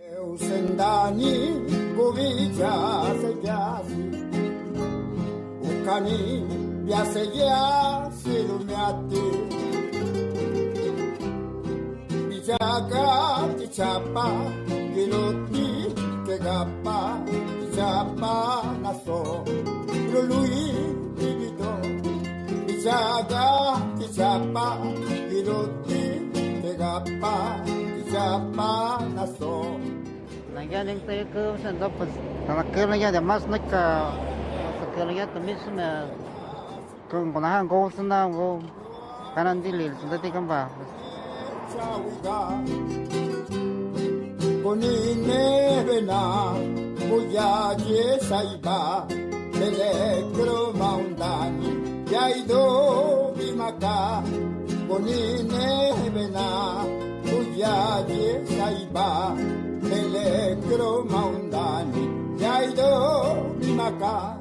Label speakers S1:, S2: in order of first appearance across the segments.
S1: Eusendani gubija sejasi ukani biaseya silumiati bijaga tichapa giluti kegapa tichapa naso lului divido bijaga tichapa giluti kegapa tichapa naso
S2: ya những cái cơ sản đó là cơ nó ra để mas nó cả cơ nó ra tụi mình xem là còn hàng gỗ xem nào gỗ cái này đi liền chúng ta đi cầm vào
S1: Bonine bena moya ye saiba electro maundani yaido bimaka bonine bena moya ye saiba electro maundani yaido bimaka.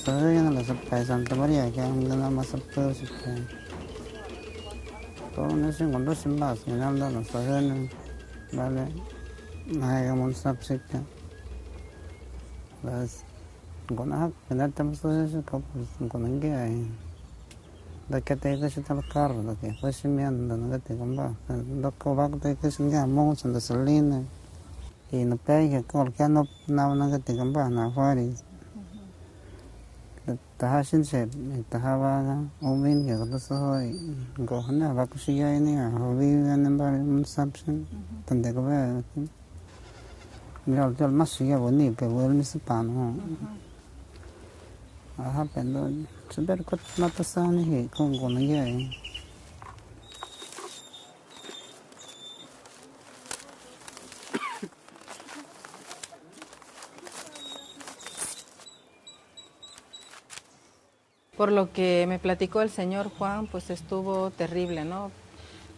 S2: Yang la sampai Santa Maria que anda nama sampai situ. Kalau nasi kondo simbas, yang anda nasi sana, balik, naik ke monsap situ. Las, kono hak, benar tamu sosial kau kono enggak. Dekat itu situ lekar, dekat pasimian dan dekat kembang. Dekat waktu itu sehingga mau sudah selin. Ini pergi kalau kan nak dekat kembang, nak fari. Tahasin set, tahawa umin ya kalau sohoi, gohna bakusiya ini ya, hobi nampak mensabsen, tanda kau jual masih ya boni, pewel ni sepan, pendo, sebentar kot mata sana ni, kau nanya.
S3: Por lo que me platicó el señor Juan, pues estuvo terrible, ¿no?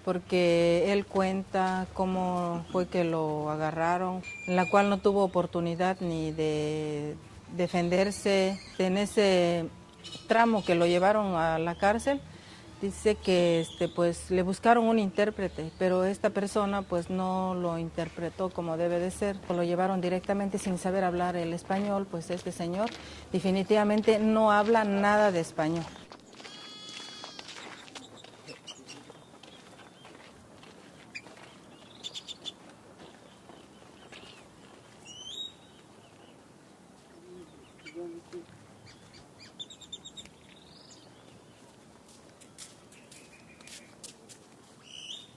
S3: Porque él cuenta cómo fue que lo agarraron, en la cual no tuvo oportunidad ni de defenderse. En ese tramo que lo llevaron a la cárcel, dice que pues le buscaron un intérprete, pero esta persona pues no lo interpretó como debe de ser. Lo llevaron directamente sin saber hablar el español, pues este señor definitivamente no habla nada de español.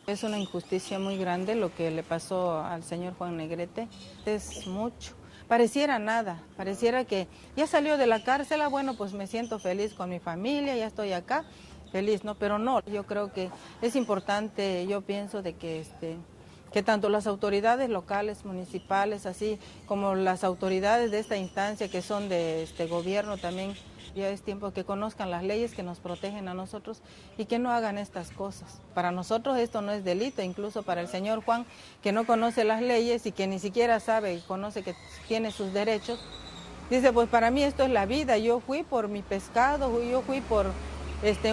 S3: Es una injusticia muy grande lo que le pasó al señor Juan Negrete. Es mucho. Pareciera nada, pareciera que ya salió de la cárcel, bueno, pues me siento feliz con mi familia, ya estoy acá, feliz, ¿no? Pero no, yo creo que es importante, yo pienso de que tanto las autoridades locales, municipales, así como las autoridades de esta instancia que son de este gobierno también, ya es tiempo que conozcan las leyes que nos protegen a nosotros y que no hagan estas cosas. Para nosotros esto no es delito, incluso para el señor Juan, que no conoce las leyes y que ni siquiera sabe y conoce que tiene sus derechos, dice, pues para mí esto es la vida, yo fui por mi pescado, yo fui por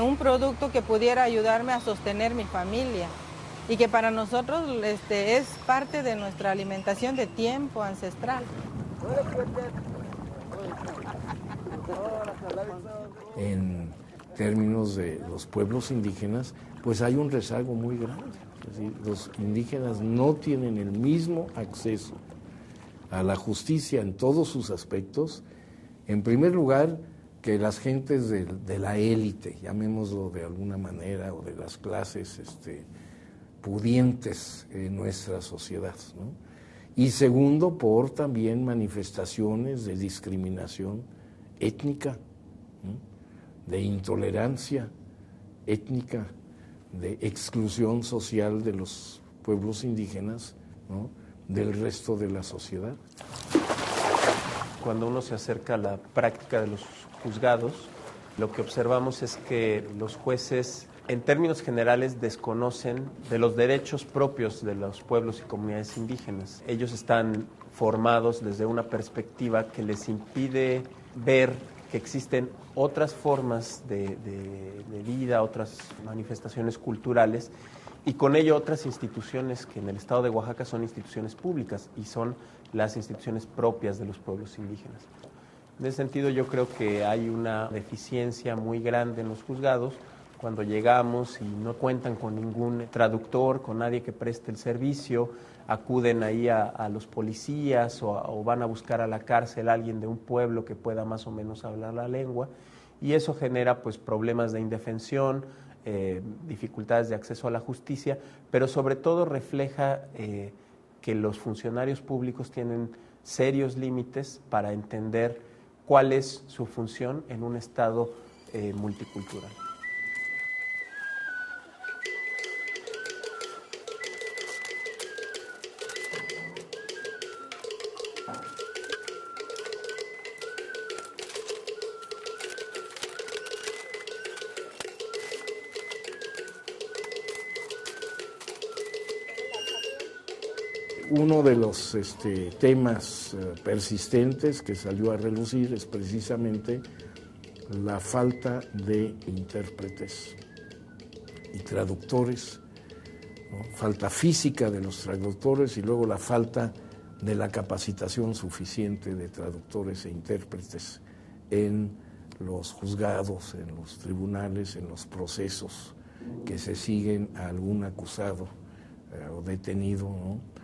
S3: un producto que pudiera ayudarme a sostener mi familia y que para nosotros es parte de nuestra alimentación de tiempo ancestral.
S4: En términos de los pueblos indígenas, pues hay un rezago muy grande. Es decir, los indígenas no tienen el mismo acceso a la justicia en todos sus aspectos, en primer lugar, que las gentes de la élite, llamémoslo de alguna manera, o de las clases pudientes en nuestra sociedad, ¿no? Y segundo, por también manifestaciones de discriminación étnica, ¿no? De intolerancia étnica, de exclusión social de los pueblos indígenas, ¿no? Del resto de la sociedad.
S5: Cuando uno se acerca a la práctica de los juzgados, lo que observamos es que los jueces, en términos generales, desconocen de los derechos propios de los pueblos y comunidades indígenas. Ellos están formados desde una perspectiva que les impide ver que existen otras formas de vida, otras manifestaciones culturales, y con ello otras instituciones que en el estado de Oaxaca son instituciones públicas y son las instituciones propias de los pueblos indígenas. En ese sentido, yo creo que hay una deficiencia muy grande en los juzgados cuando llegamos y no cuentan con ningún traductor, con nadie que preste el servicio, acuden ahí a los policías o van a buscar a la cárcel a alguien de un pueblo que pueda más o menos hablar la lengua, y eso genera pues problemas de indefensión, dificultades de acceso a la justicia, pero sobre todo refleja que los funcionarios públicos tienen serios límites para entender cuál es su función en un estado multicultural.
S4: Uno de los temas persistentes que salió a relucir es precisamente la falta de intérpretes y traductores, ¿no? Falta física de los traductores y luego la falta de la capacitación suficiente de traductores e intérpretes en los juzgados, en los tribunales, en los procesos que se siguen a algún acusado o detenido, ¿no?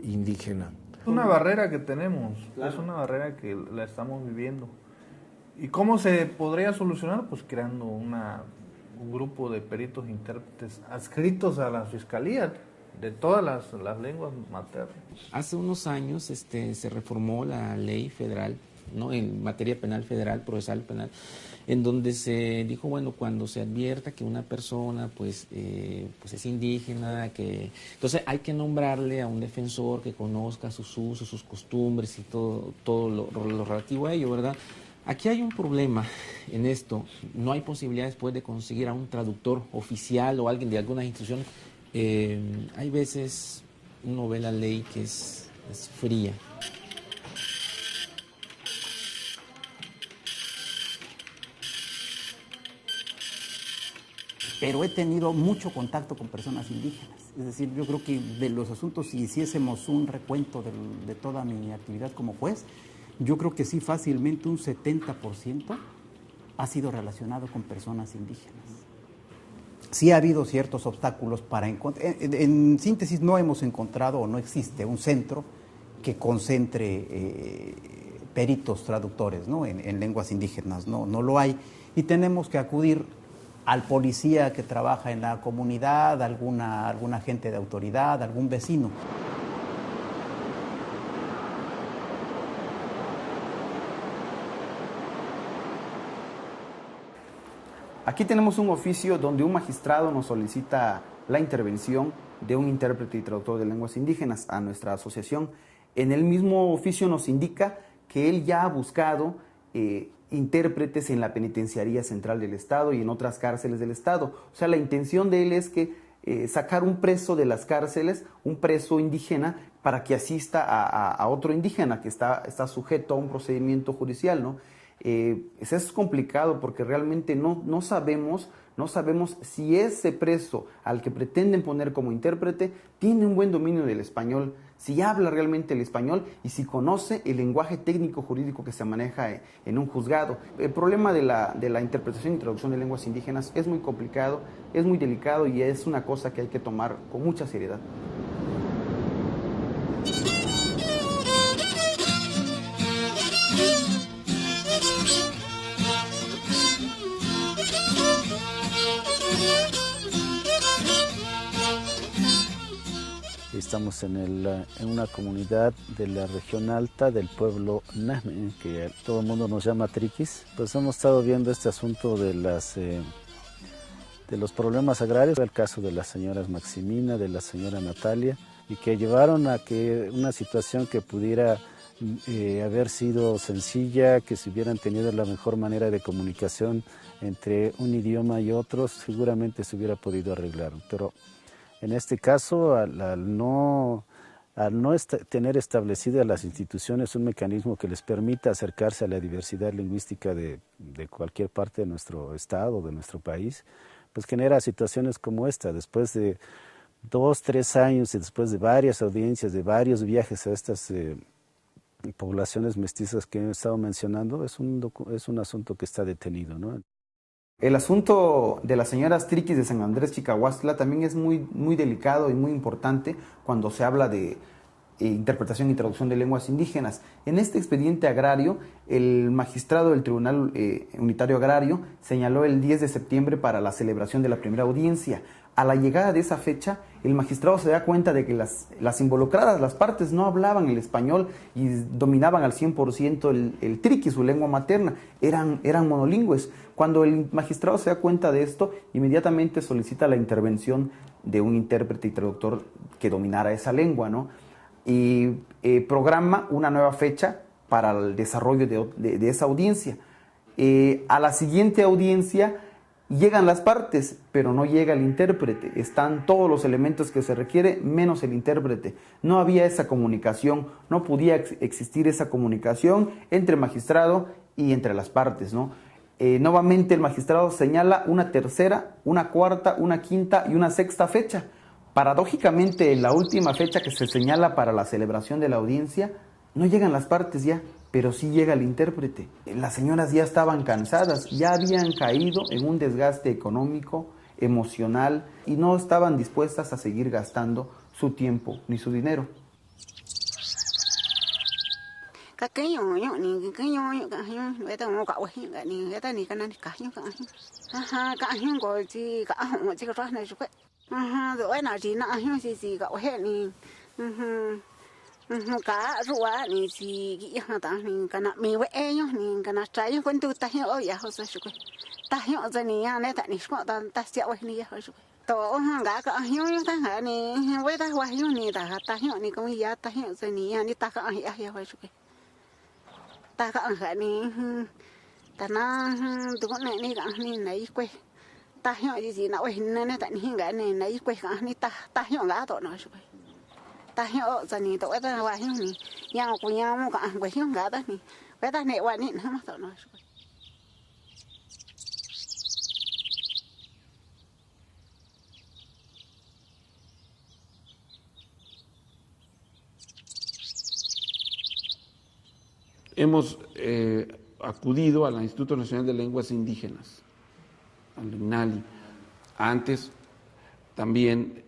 S4: Indígena.
S6: Es una barrera que tenemos, claro. Es una barrera que la estamos viviendo. ¿Y cómo se podría solucionar? Pues creando un grupo de peritos intérpretes adscritos a la fiscalía de todas las lenguas maternas.
S7: Hace unos años se reformó la ley federal, ¿no? En materia penal federal, procesal penal, en donde se dijo, bueno, cuando se advierta que una persona pues es indígena, entonces hay que nombrarle a un defensor que conozca sus usos, sus costumbres y todo lo relativo a ello, ¿verdad? Aquí hay un problema en esto, no hay posibilidad después de conseguir a un traductor oficial o alguien de alguna institución. Hay veces uno ve la ley que es fría.
S8: Pero he tenido mucho contacto con personas indígenas. Es decir, yo creo que de los asuntos, si hiciésemos un recuento de toda mi actividad como juez, yo creo que sí fácilmente un 70% ha sido relacionado con personas indígenas. Sí ha habido ciertos obstáculos para encontrar. En síntesis, no hemos encontrado o no existe un centro que concentre peritos traductores, ¿no? en lenguas indígenas, no lo hay. Y tenemos que acudir al policía que trabaja en la comunidad, alguna agente de autoridad, algún vecino.
S9: Aquí tenemos un oficio donde un magistrado nos solicita la intervención de un intérprete y traductor de lenguas indígenas a nuestra asociación. En el mismo oficio nos indica que él ya ha buscado intérpretes en la Penitenciaría Central del Estado y en otras cárceles del Estado. O sea, la intención de él es que sacar un preso de las cárceles, un preso indígena, para que asista a otro indígena que está sujeto a un procedimiento judicial, ¿no? Eso es complicado porque realmente no sabemos si ese preso al que pretenden poner como intérprete tiene un buen dominio del español, si habla realmente el español y si conoce el lenguaje técnico jurídico que se maneja en un juzgado. El problema de la interpretación y traducción de lenguas indígenas es muy complicado, es muy delicado y es una cosa que hay que tomar con mucha seriedad.
S10: Estamos en una comunidad de la región alta del pueblo Nahme, que todo el mundo nos llama Triquis. Pues hemos estado viendo este asunto de los problemas agrarios, el caso de las señoras Maximina, de la señora Natalia, y que llevaron a que una situación que pudiera haber sido sencilla, que si hubieran tenido la mejor manera de comunicación entre un idioma y otro, seguramente se hubiera podido arreglar. Pero en este caso, al no tener establecidas las instituciones un mecanismo que les permita acercarse a la diversidad lingüística de cualquier parte de nuestro estado, de nuestro país, pues genera situaciones como esta. Después de 2, 3 años y después de varias audiencias, de varios viajes a estas poblaciones mestizas que he estado mencionando, es un asunto que está detenido, ¿no?
S9: El asunto de las señoras Triquis de San Andrés Chicahuastla también es muy, muy delicado y muy importante cuando se habla de interpretación y traducción de lenguas indígenas. En este expediente agrario, el magistrado del Tribunal Unitario Agrario señaló el 10 de septiembre para la celebración de la primera audiencia. A la llegada de esa fecha, el magistrado se da cuenta de que las involucradas, las partes, no hablaban el español y dominaban al 100% el triqui, su lengua materna, eran monolingües. Cuando el magistrado se da cuenta de esto, inmediatamente solicita la intervención de un intérprete y traductor que dominara esa lengua, ¿no? Y programa una nueva fecha para el desarrollo de esa audiencia. A la siguiente audiencia llegan las partes, pero no llega el intérprete. Están todos los elementos que se requiere, menos el intérprete. No había esa comunicación, no podía existir esa comunicación entre magistrado y entre las partes, ¿no? Nuevamente el magistrado señala una tercera, una cuarta, una quinta y una sexta fecha. Paradójicamente, en la última fecha que se señala para la celebración de la audiencia, no llegan las partes ya, pero sí llega el intérprete. Las señoras ya estaban cansadas, ya habían caído en un desgaste económico, emocional, y no estaban dispuestas a seguir gastando su tiempo ni su dinero.
S11: Cá rùa ni si cái ta ni kana mi we nhá ni kana trái con tu ta hiểu ya ho sa shukwe ta hiểu za ni ya ne ta ni shko ta sia we ni ya ho shukwe to ga ka hiểu ta ha ni we ta wa hiểu ni ta hiểu ni công ya ta hiểu za ni ya ni ta ka ya ho shukwe ta ka ha ni ta na tu con này ni ka ni nai kwe ta hiểu gì nào we ne ta ni ga ni nai kwe ka ni ta hiểu ga to no shukwe ta hiểu za ni to ta wa hiểu ni yang ku yang ka we hiểu ga ta ni we ta ne wa ni na ma to no.
S4: Hemos acudido al Instituto Nacional de Lenguas Indígenas, al INALI, antes también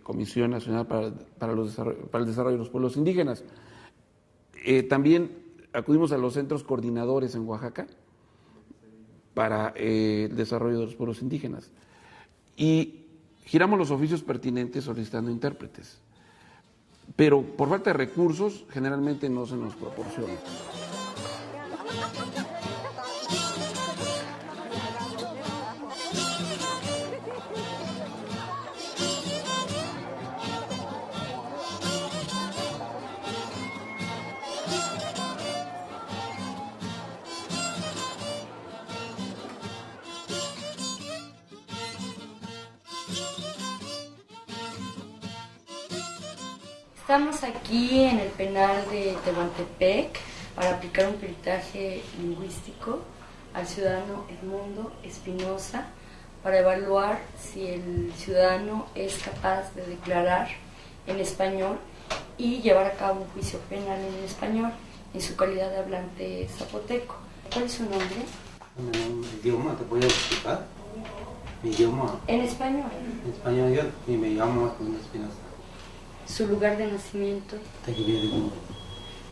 S4: Comisión Nacional para el Desarrollo de los Pueblos Indígenas. También acudimos a los centros coordinadores en Oaxaca para el desarrollo de los pueblos indígenas y giramos los oficios pertinentes solicitando intérpretes, pero por falta de recursos generalmente no se nos proporciona.
S12: Estamos aquí en el penal de Tehuantepec para aplicar un peritaje lingüístico al ciudadano Edmundo Espinosa para evaluar si el ciudadano es capaz de declarar en español y llevar a cabo un juicio penal en español en su calidad de hablante zapoteco. ¿Cuál es su nombre?
S13: Idioma, ¿te puedo explicar? Mi idioma.
S12: En español.
S13: En español yo y me llamo Armando Espinosa.
S12: Su lugar de nacimiento.
S13: Tequibia.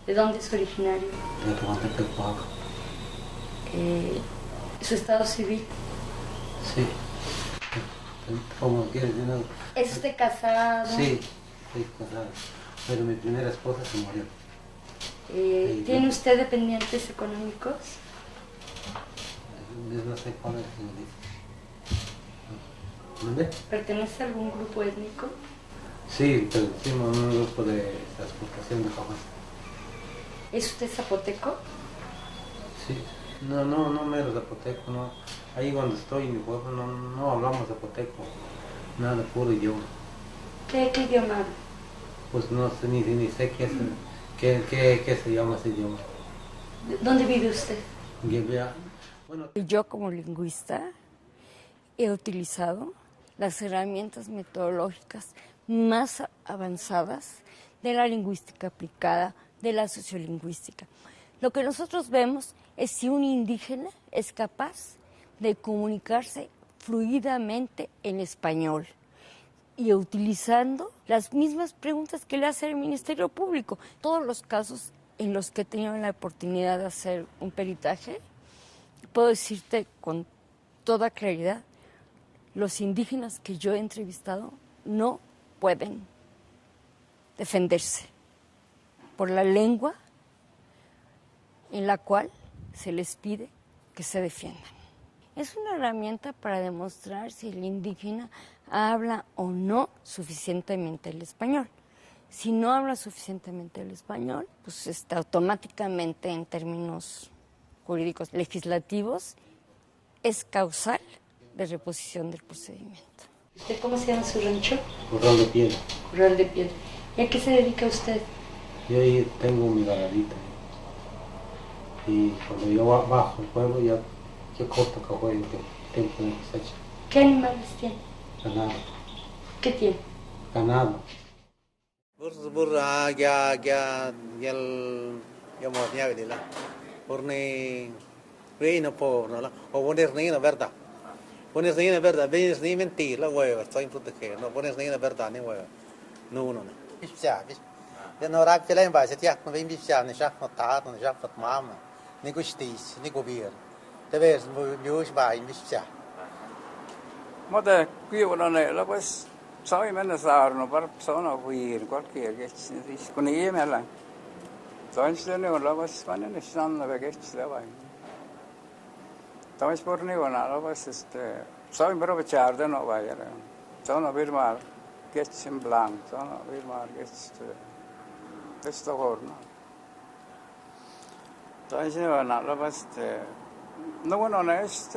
S12: ¿De dónde es originario?
S13: De Tehuantepec, Oaxaca.
S12: ¿Su estado civil?
S13: Sí. ¿Cómo quieres? ¿No?
S12: ¿Es usted casado?
S13: Sí, estoy casado. Pero mi primera esposa se murió.
S12: ¿Tiene usted dependientes económicos?
S13: No sé cuál es. ¿Dónde?
S12: ¿Pertenece a algún grupo étnico?
S13: Sí, pertenecemos a un grupo de transportación de caballos.
S12: ¿Es usted zapoteco?
S13: Sí. No mero zapoteco, no. Ahí donde estoy en mi pueblo no hablamos zapoteco. Nada, puro idioma.
S12: ¿Qué idioma habla?
S13: Pues no sé, ni sé qué se llama ese idioma.
S12: ¿Dónde vive usted?
S13: Bueno.
S12: Yo como lingüista he utilizado las herramientas metodológicas más avanzadas de la lingüística aplicada, de la sociolingüística. Lo que nosotros vemos es si un indígena es capaz de comunicarse fluidamente en español y utilizando las mismas preguntas que le hace el Ministerio Público. Todos los casos en los que he tenido la oportunidad de hacer un peritaje, puedo decirte con toda claridad, los indígenas que yo he entrevistado no pueden defenderse por la lengua en la cual se les pide que se defiendan. Es una herramienta para demostrar si el indígena habla o no suficientemente el español. Si no habla suficientemente el español, pues está automáticamente en términos jurídicos legislativos, es causal de reposición del procedimiento. ¿Usted cómo se llama su rancho?
S13: Corral de Piedra.
S12: Corral de Piedra. ¿Y a qué se dedica usted?
S13: Yo ahí tengo mi ganadita. Y cuando yo bajo el pueblo, yo corto café en tiempo de cosecha.
S12: ¿Qué animales tiene?
S13: Ganado.
S12: ¿Qué tiene?
S13: Ganado.
S14: Pones ni verdad, vienes ni mentira, hueva, estoy en proteger, no pones ni verdad ni hueva. No. Bishya, ya no rak pela en base, ya no ven bishya, ni shak no ta, ni shak no mama, ni gustis, ni gobir. Te ves, vius va en bishya.
S15: Mode qui volano pues sai men sarno par sono qui qualche che con i me la. Sono ne la pues vanno ne stanno perché ci va. También por ni bueno, pues soy pero bechar no vaya. Sono firmar que es en blanco, sono firmar que es esto horno. Entonces bueno, pues no bueno no es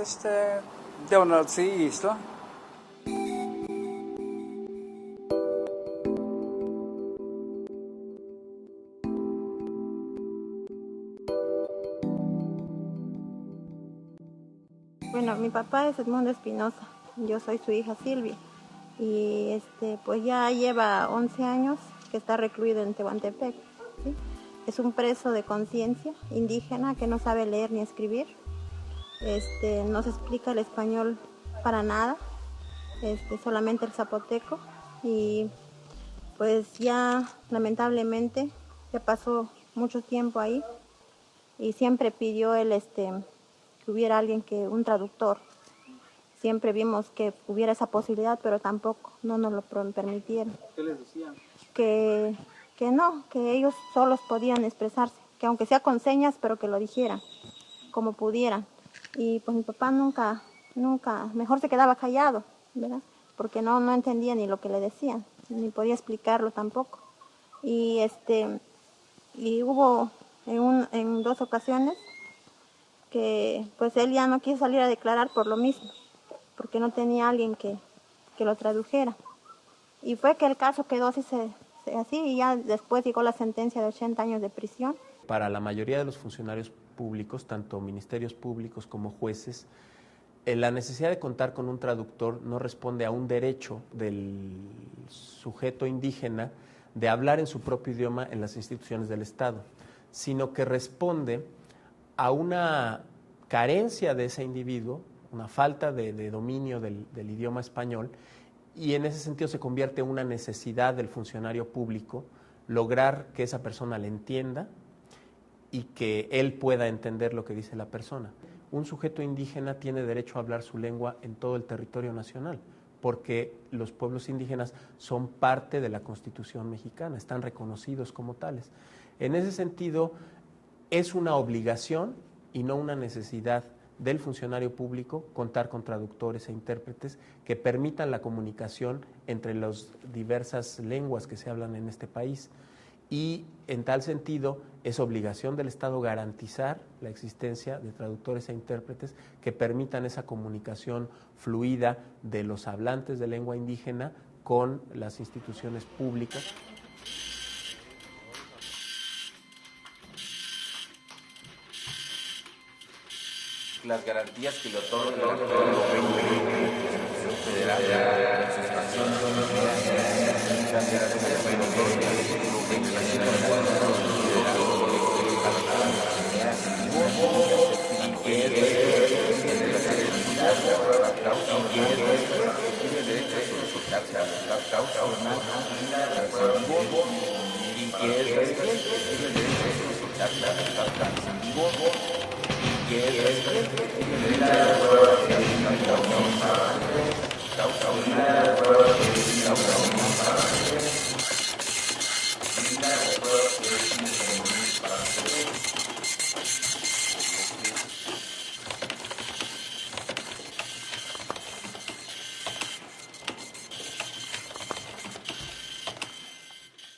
S15: de una isla.
S16: Bueno, mi papá es Edmundo Espinosa, yo soy su hija Silvia y pues ya lleva 11 años que está recluido en Tehuantepec, ¿sí? Es un preso de conciencia indígena que no sabe leer ni escribir, no se explica el español para nada, solamente el zapoteco y pues ya lamentablemente ya pasó mucho tiempo ahí y siempre pidió él que hubiera alguien un traductor. Siempre vimos que hubiera esa posibilidad, pero tampoco, no nos lo permitieron.
S15: ¿Qué les decían?
S16: Que no, que ellos solos podían expresarse, que aunque sea con señas, pero que lo dijeran, como pudieran. Y pues mi papá nunca, mejor se quedaba callado, ¿verdad? Porque no entendía ni lo que le decían, ni podía explicarlo tampoco. Y hubo en 2 ocasiones que pues él ya no quiso salir a declarar por lo mismo, porque no tenía alguien que lo tradujera. Y fue que el caso quedó así y ya después llegó la sentencia de 80 años de prisión.
S5: Para la mayoría de los funcionarios públicos, tanto ministerios públicos como jueces, la necesidad de contar con un traductor no responde a un derecho del sujeto indígena de hablar en su propio idioma en las instituciones del Estado, sino que responde a una carencia de ese individuo, una falta de dominio del idioma español, y en ese sentido se convierte en una necesidad del funcionario público lograr que esa persona le entienda y que él pueda entender lo que dice la persona. Un sujeto indígena tiene derecho a hablar su lengua en todo el territorio nacional, porque los pueblos indígenas son parte de la Constitución mexicana, están reconocidos como tales. En ese sentido, es una obligación y no una necesidad del funcionario público contar con traductores e intérpretes que permitan la comunicación entre las diversas lenguas que se hablan en este país. Y en tal sentido es obligación del Estado garantizar la existencia de traductores e intérpretes que permitan esa comunicación fluida de los hablantes de lengua indígena con las instituciones públicas.
S17: Las garantías que le otorga el artículo 20 de la Constitución Federal de la Sustracción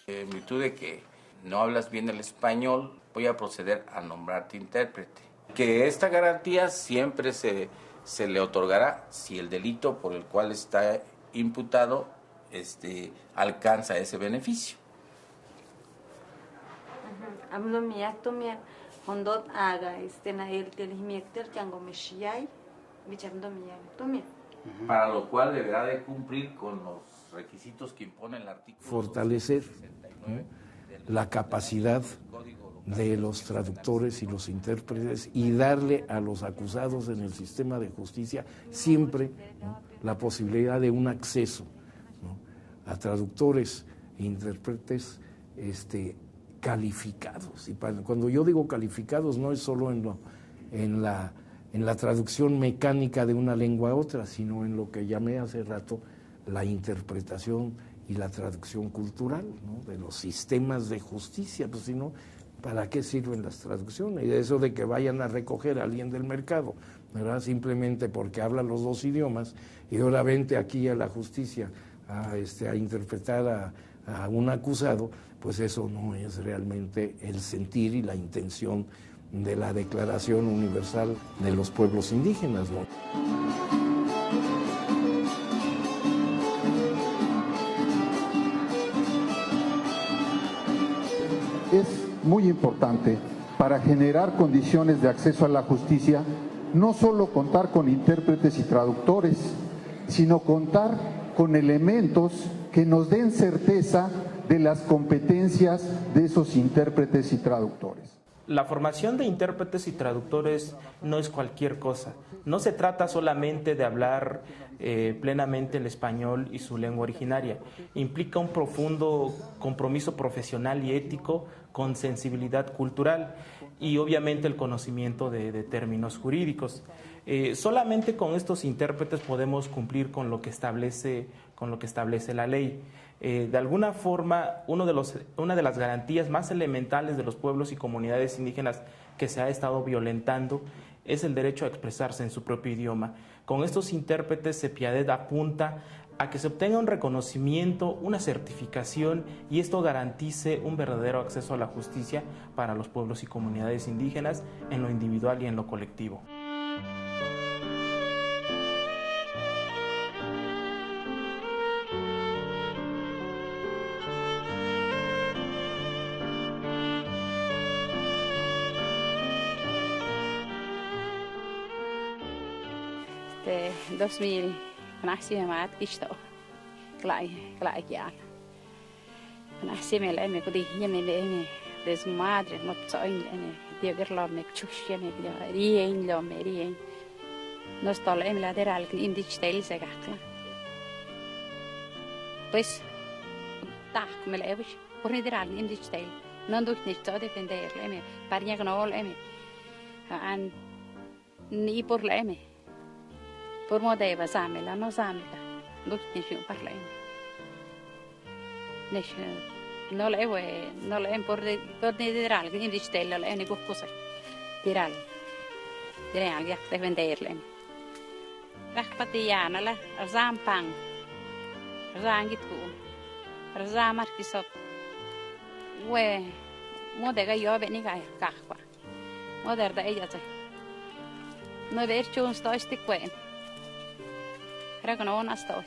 S17: En virtud de que no hablas bien el español, voy a proceder a nombrarte intérprete. Que esta garantía siempre se le otorgará si el delito por el cual está imputado alcanza ese beneficio. Para lo cual deberá de cumplir con los requisitos que impone el artículo.
S4: Fortalecer, ¿no?, la capacidad de los traductores y los intérpretes y darle a los acusados en el sistema de justicia siempre, ¿no?, la posibilidad de un acceso, ¿no?, a traductores e intérpretes calificados. Y cuando yo digo calificados no es solo en la traducción mecánica de una lengua a otra, sino en lo que llamé hace rato la interpretación y la traducción cultural, ¿no?, de los sistemas de justicia. Pues si no, ¿para qué sirven las traducciones? Y eso de que vayan a recoger a alguien del mercado, ¿verdad?, simplemente porque habla los dos idiomas, y ahora vente aquí a la justicia a interpretar a un acusado, pues eso no es realmente el sentir y la intención de la Declaración Universal de los Pueblos Indígenas, ¿no?
S18: Es muy importante para generar condiciones de acceso a la justicia, no solo contar con intérpretes y traductores, sino contar con elementos que nos den certeza de las competencias de esos intérpretes y traductores.
S19: La formación de intérpretes y traductores no es cualquier cosa. No se trata solamente de hablar plenamente el español y su lengua originaria. Implica un profundo compromiso profesional y ético con sensibilidad cultural y obviamente el conocimiento de términos jurídicos. Solamente con estos intérpretes podemos cumplir con lo que establece la ley. De alguna forma, una de las garantías más elementales de los pueblos y comunidades indígenas que se ha estado violentando es el derecho a expresarse en su propio idioma. Con estos intérpretes, CEPIADET apunta a que se obtenga un reconocimiento, una certificación, y esto garantice un verdadero acceso a la justicia para los pueblos y comunidades indígenas en lo individual y en lo colectivo.
S20: De 2000 nací mat kisto klai ya Así me la me codi ya me de su madre no soy de ver la me chushia me rien lo me rien no está la lateral que indictel se gasta pues tak me la ves por lateral indictel no doet niet zo defender la me parña que no la me an ni por la me por modeva samela no samela doet niet zo par la no le por diral que ni stella le ni cosa diral ya te venderle rak patiana la zampang rangitu razamar kisot we modega yo be ni ga kahwa moder da ella no ver chun sto sti quen rak no na sto.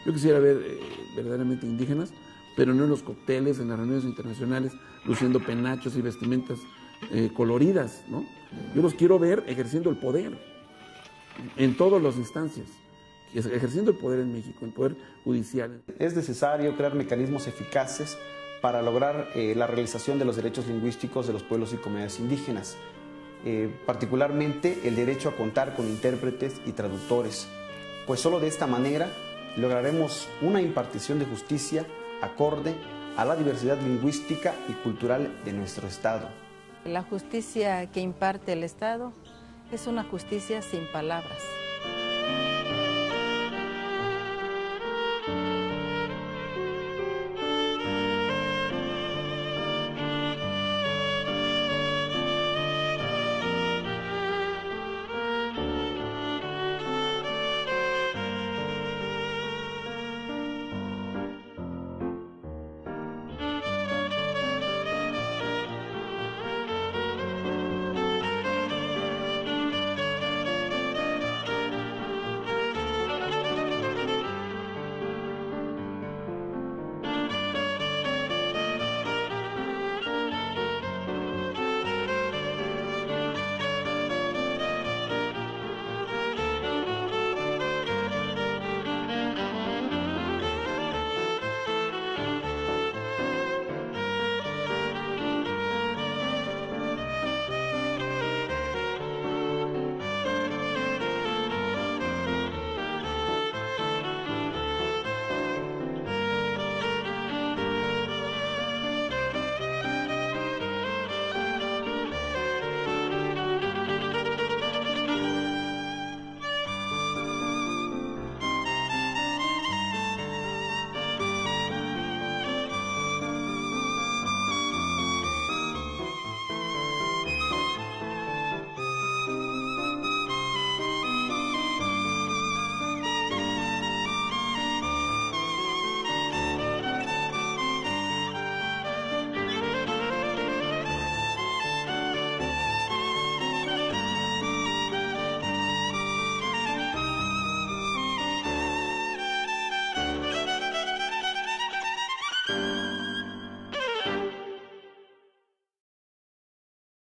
S21: Yo quisiera ver verdaderamente indígenas, pero no en los cócteles, en las reuniones internacionales, luciendo penachos y vestimentas coloridas, ¿no? Yo los quiero ver ejerciendo el poder en todas las instancias, ejerciendo el poder en México, el poder judicial.
S9: Es necesario crear mecanismos eficaces para lograr la realización de los derechos lingüísticos de los pueblos y comunidades indígenas, particularmente el derecho a contar con intérpretes y traductores, pues solo de esta manera lograremos una impartición de justicia acorde a la diversidad lingüística y cultural de nuestro Estado.
S3: La justicia que imparte el Estado es una justicia sin palabras.